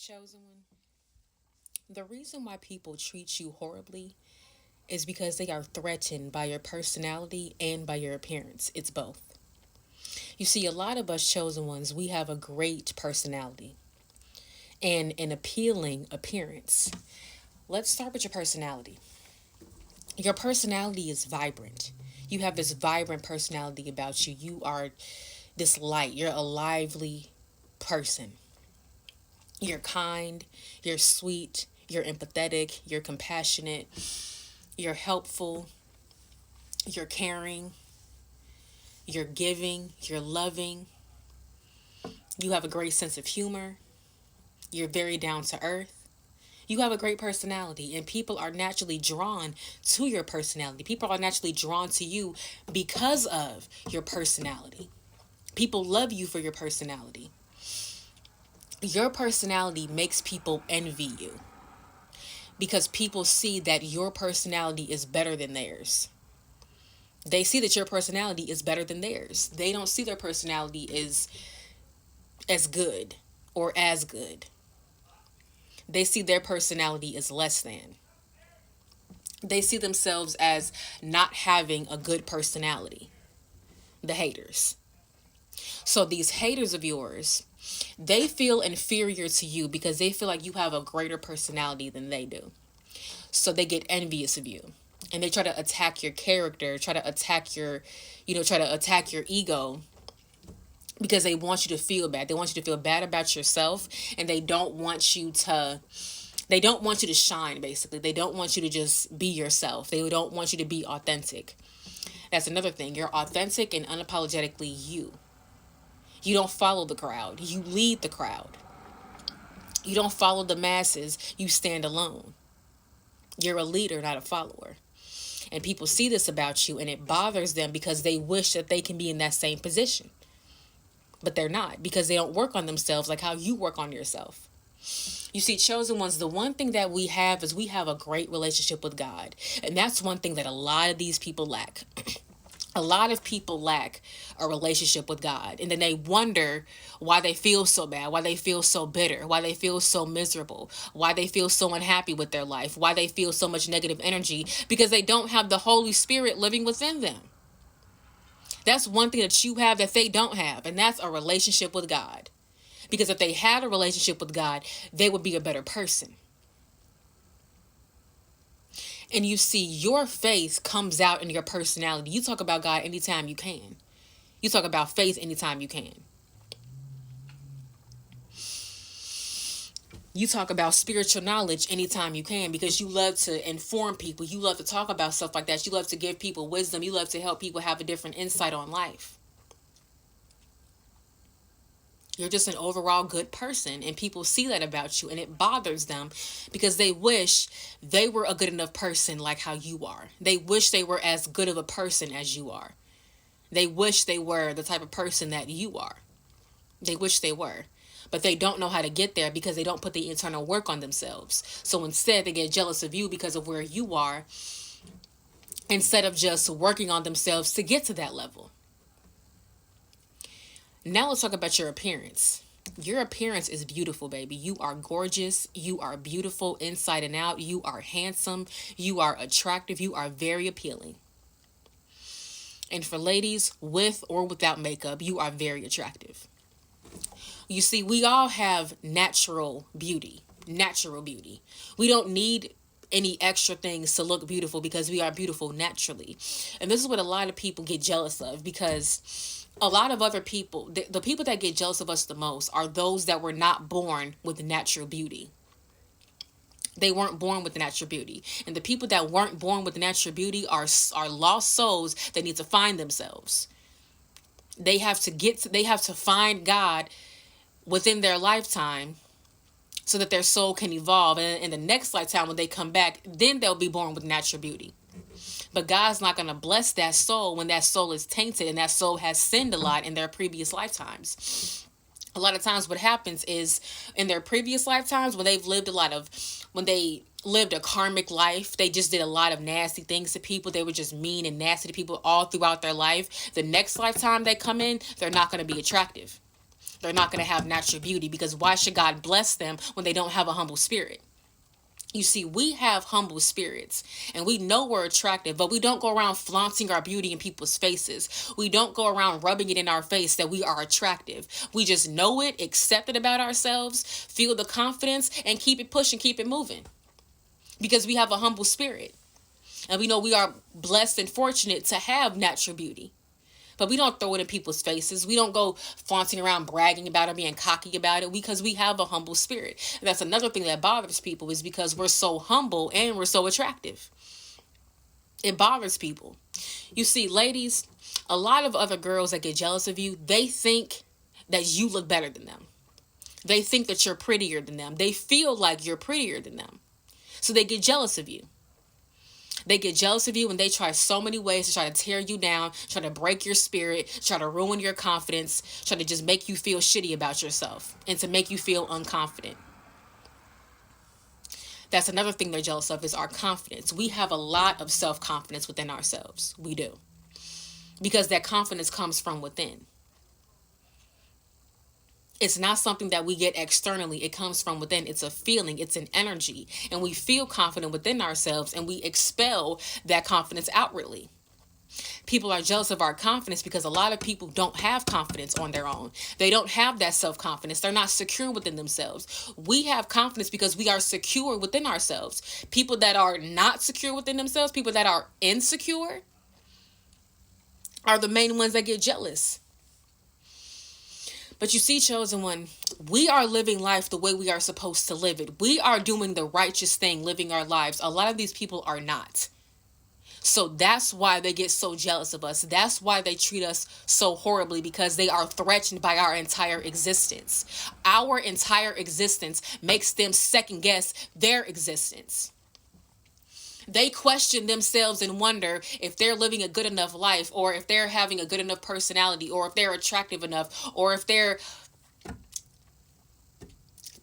Chosen one. The reason why people treat you horribly is because they are threatened by your personality and by your appearance. It's both. You see, a lot of us chosen ones, we have a great personality and an appealing appearance. Let's start with your personality. Your personality is vibrant. You have this vibrant personality about you. You are this light. You're a lively person. You're kind, you're sweet, you're empathetic, you're compassionate, you're helpful, you're caring, you're giving, you're loving. You have a great sense of humor. You're very down to earth. You have a great personality, and people are naturally drawn to your personality. People are naturally drawn to you because of your personality. People love you for your personality. Your personality makes people envy you because people see that your personality is better than theirs. They see that your personality is better than theirs. They don't see their personality as good or as good. They see their personality as less than. They see themselves as not having a good personality. The haters. So these haters of yours, they feel inferior to you because they feel like you have a greater personality than they do. So they get envious of you. And they try to attack your character, try to attack your ego because they want you to feel bad. They want you to feel bad about yourself, and they don't want you to shine, basically. They don't want you to just be yourself. They don't want you to be authentic. That's another thing. You're authentic and unapologetically you. You don't follow the crowd. You lead the crowd. You don't follow the masses. You stand alone. You're a leader, not a follower. And people see this about you, and it bothers them because they wish that they can be in that same position. But they're not, because they don't work on themselves like how you work on yourself. You see, chosen ones, the one thing that we have is we have a great relationship with God. And that's one thing that a lot of these people lack. A lot of people lack a relationship with God. And then they wonder why they feel so bad, why they feel so bitter, why they feel so miserable, why they feel so unhappy with their life, why they feel so much negative energy, because they don't have the Holy Spirit living within them. That's one thing that you have that they don't have, and that's a relationship with God. Because if they had a relationship with God, they would be a better person. And you see, your faith comes out in your personality. You talk about God anytime you can. You talk about faith anytime you can. You talk about spiritual knowledge anytime you can because you love to inform people. You love to talk about stuff like that. You love to give people wisdom. You love to help people have a different insight on life. You're just an overall good person, and people see that about you, and it bothers them because they wish they were a good enough person like how you are. They wish they were as good of a person as you are. They wish they were the type of person that you are. They wish they were. But they don't know how to get there because they don't put the internal work on themselves. So instead, they get jealous of you because of where you are instead of just working on themselves to get to that level. Now let's talk about your appearance. Your appearance is beautiful, baby. You are gorgeous. You are beautiful inside and out. You are handsome. You are attractive. You are very appealing. And for ladies, with or without makeup, you are very attractive. You see, we all have natural beauty. Natural beauty. We don't need any extra things to look beautiful because we are beautiful naturally. And this is what a lot of people get jealous of because a lot of other people, the people that get jealous of us the most are those that were not born with natural beauty. They weren't born with natural beauty. And the people that weren't born with natural beauty are lost souls that need to find themselves. They have to find God within their lifetime so that their soul can evolve. And in the next lifetime, when they come back, then they'll be born with natural beauty. But God's not going to bless that soul when that soul is tainted and that soul has sinned a lot in their previous lifetimes. A lot of times what happens is in their previous lifetimes when they lived a karmic life, they just did a lot of nasty things to people. They were just mean and nasty to people all throughout their life. The next lifetime they come in, they're not going to be attractive. they're not going to have natural beauty, because why should God bless them when they don't have a humble spirit? You see, we have humble spirits and we know we're attractive, but we don't go around flaunting our beauty in people's faces. We don't go around rubbing it in our face that we are attractive. We just know it, accept it about ourselves, feel the confidence, and keep it pushing, keep it moving. Because we have a humble spirit. And we know we are blessed and fortunate to have natural beauty. But we don't throw it in people's faces. We don't go flaunting around bragging about it, being cocky about it, because we have a humble spirit. And that's another thing that bothers people, is because we're so humble and we're so attractive. It bothers people. You see, ladies, a lot of other girls that get jealous of you, they think that you look better than them. They think that you're prettier than them. They feel like you're prettier than them. So they get jealous of you. They get jealous of you and they try so many ways to try to tear you down, try to break your spirit, try to ruin your confidence, try to just make you feel shitty about yourself and to make you feel unconfident. That's another thing they're jealous of, is our confidence. We have a lot of self-confidence within ourselves. We do. Because that confidence comes from within. It's not something that we get externally. It comes from within. It's a feeling. It's an energy. And we feel confident within ourselves and we expel that confidence outwardly. People are jealous of our confidence because a lot of people don't have confidence on their own. They don't have that self-confidence. They're not secure within themselves. We have confidence because we are secure within ourselves. People that are not secure within themselves, people that are insecure, are the main ones that get jealous. But you see, chosen one, we are living life the way we are supposed to live it. We are doing the righteous thing, living our lives. A lot of these people are not. So that's why they get so jealous of us. That's why they treat us so horribly, because they are threatened by our entire existence. Our entire existence makes them second guess their existence. They question themselves and wonder if they're living a good enough life, or if they're having a good enough personality, or if they're attractive enough, or if they're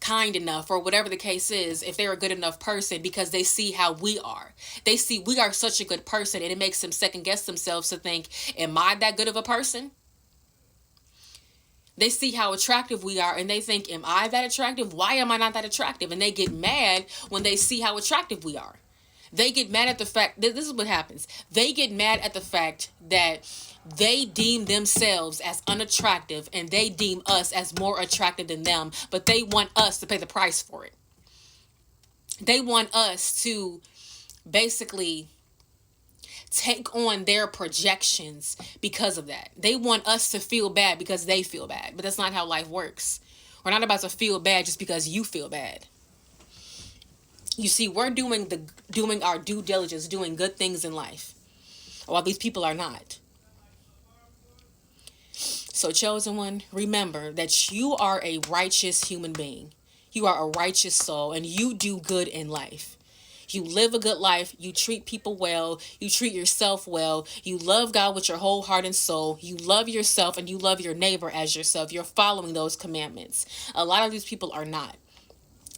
kind enough, or whatever the case is, if they're a good enough person, because they see how we are. They see we are such a good person, and it makes them second guess themselves to think, am I that good of a person? They see how attractive we are and they think, am I that attractive? Why am I not that attractive? And they get mad when they see how attractive we are. They get mad at the fact that this is what happens. They get mad at the fact that they deem themselves as unattractive and they deem us as more attractive than them, but they want us to pay the price for it. They want us to basically take on their projections because of that. They want us to feel bad because they feel bad, but that's not how life works. We're not about to feel bad just because you feel bad. You see, we're doing our due diligence, doing good things in life, while these people are not. So, chosen one, remember that you are a righteous human being. You are a righteous soul, and you do good in life. You live a good life. You treat people well. You treat yourself well. You love God with your whole heart and soul. You love yourself and you love your neighbor as yourself. You're following those commandments. A lot of these people are not.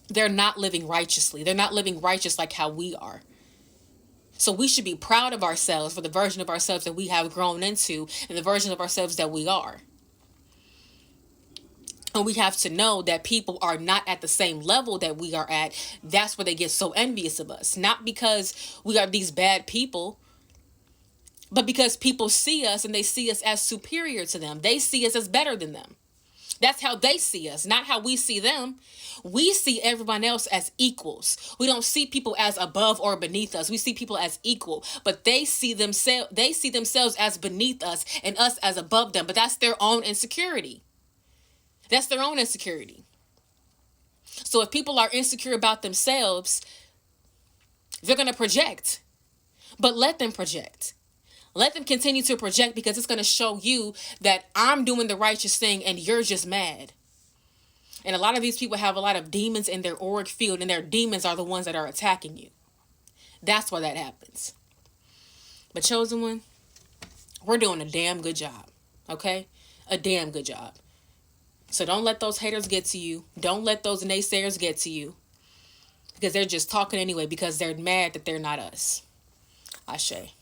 They're not living righteously. They're not living righteous like how we are. So we should be proud of ourselves for the version of ourselves that we have grown into and the version of ourselves that we are. And we have to know that people are not at the same level that we are at. That's where they get so envious of us. Not because we are these bad people, but because people see us and they see us as superior to them. They see us as better than them. That's how they see us, not how we see them. We see everyone else as equals. We don't see people as above or beneath us. We see people as equal, but they see themselves as beneath us and us as above them. But that's their own insecurity. That's their own insecurity. So if people are insecure about themselves, they're going to project. But let them project. Let them continue to project, because it's going to show you that I'm doing the righteous thing and you're just mad. And a lot of these people have a lot of demons in their auric field, and their demons are the ones that are attacking you. That's why that happens. But chosen one, we're doing a damn good job. Okay? A damn good job. So don't let those haters get to you. Don't let those naysayers get to you. Because they're just talking anyway, because they're mad that they're not us. Ashe.